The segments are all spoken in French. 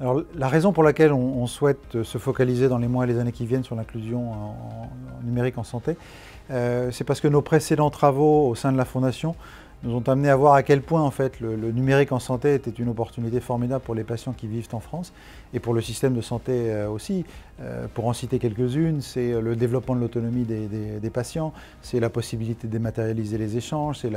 Alors, la raison pour laquelle on souhaite se focaliser dans les mois et les années qui viennent sur l'inclusion numérique en santé, c'est parce que nos précédents travaux au sein de la Fondation nous ont amené à voir à quel point en fait, le numérique en santé était une opportunité formidable pour les patients qui vivent en France et pour le système de santé aussi. Pour en citer quelques-unes, c'est le développement de l'autonomie des patients, c'est la possibilité de dématérialiser les échanges, c'est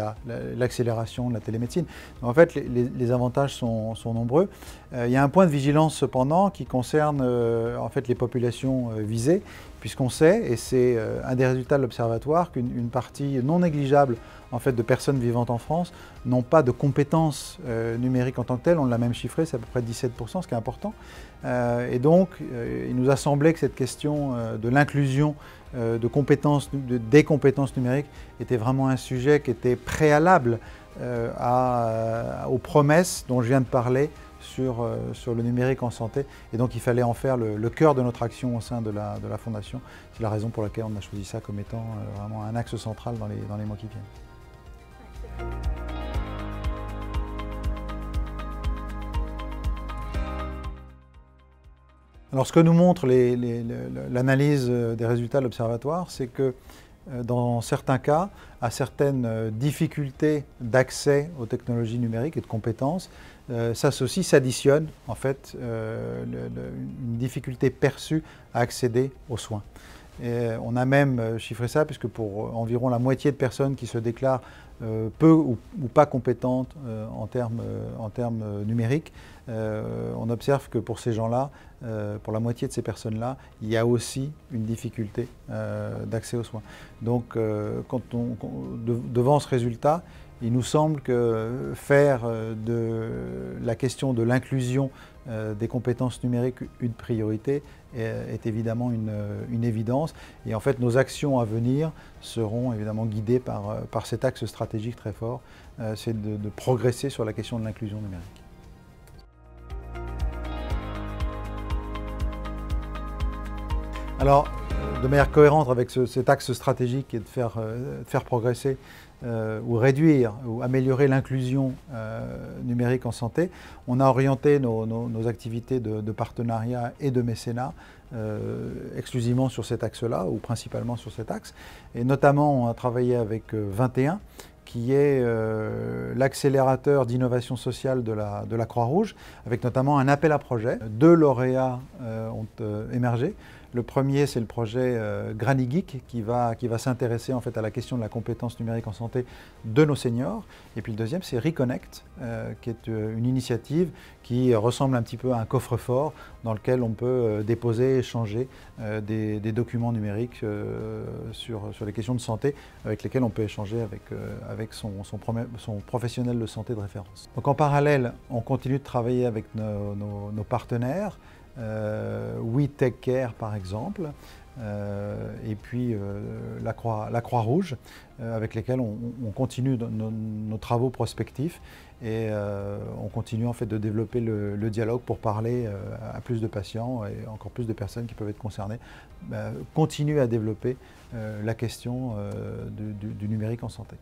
l'accélération de la télémédecine. Donc, en fait, les avantages sont nombreux. Il y a un point de vigilance cependant qui concerne en fait, les populations visées, puisqu'on sait, et c'est un des résultats de l'Observatoire, qu'une partie non négligeable en fait, de personnes vivantes en France n'ont pas de compétences numériques en tant que telles. On l'a même chiffré, c'est à peu près 17%, ce qui est important. Et donc, il nous a semblé que cette question de l'inclusion des compétences numériques était vraiment un sujet qui était préalable aux promesses dont je viens de parler sur le numérique en santé. Et donc, il fallait en faire le cœur de notre action au sein de la Fondation. C'est la raison pour laquelle on a choisi ça comme étant vraiment un axe central dans les mois qui viennent. Alors, ce que nous montre l'analyse des résultats de l'Observatoire, c'est que dans certains cas, à certaines difficultés d'accès aux technologies numériques et de compétences, s'additionne en fait une difficulté perçue à accéder aux soins. Et on a même chiffré ça, puisque pour environ la moitié de personnes qui se déclarent peu ou pas compétentes en termes numériques, on observe que pour ces gens-là, pour la moitié de ces personnes-là, il y a aussi une difficulté d'accès aux soins. Donc, devant ce résultat, il nous semble que faire de la question de l'inclusion des compétences numériques une priorité est évidemment une évidence. Et en fait, nos actions à venir seront évidemment guidées par cet axe stratégique très fort, c'est de progresser sur la question de l'inclusion numérique. Alors, de manière cohérente avec cet axe stratégique et de faire progresser ou réduire ou améliorer l'inclusion numérique en santé, on a orienté nos activités de partenariat et de mécénat exclusivement sur cet axe-là, ou principalement sur cet axe. Et notamment, on a travaillé avec 21, qui est l'accélérateur d'innovation sociale de la Croix-Rouge, avec notamment un appel à projet. 2 lauréats ont émergé. Le premier, c'est le projet Granny Geek, qui va s'intéresser en fait à la question de la compétence numérique en santé de nos seniors. Et puis le deuxième, c'est Reconnect, qui est une initiative qui ressemble un petit peu à un coffre-fort dans lequel on peut déposer, échanger des documents numériques sur les questions de santé, avec lesquels on peut échanger avec son professionnel de santé de référence. Donc en parallèle, on continue de travailler avec nos partenaires, We Take Care par exemple, et puis la Croix-Rouge, avec lesquels on continue nos travaux prospectifs et on continue en fait de développer le dialogue pour parler à plus de patients et encore plus de personnes qui peuvent être concernées, continue à développer la question du numérique en santé.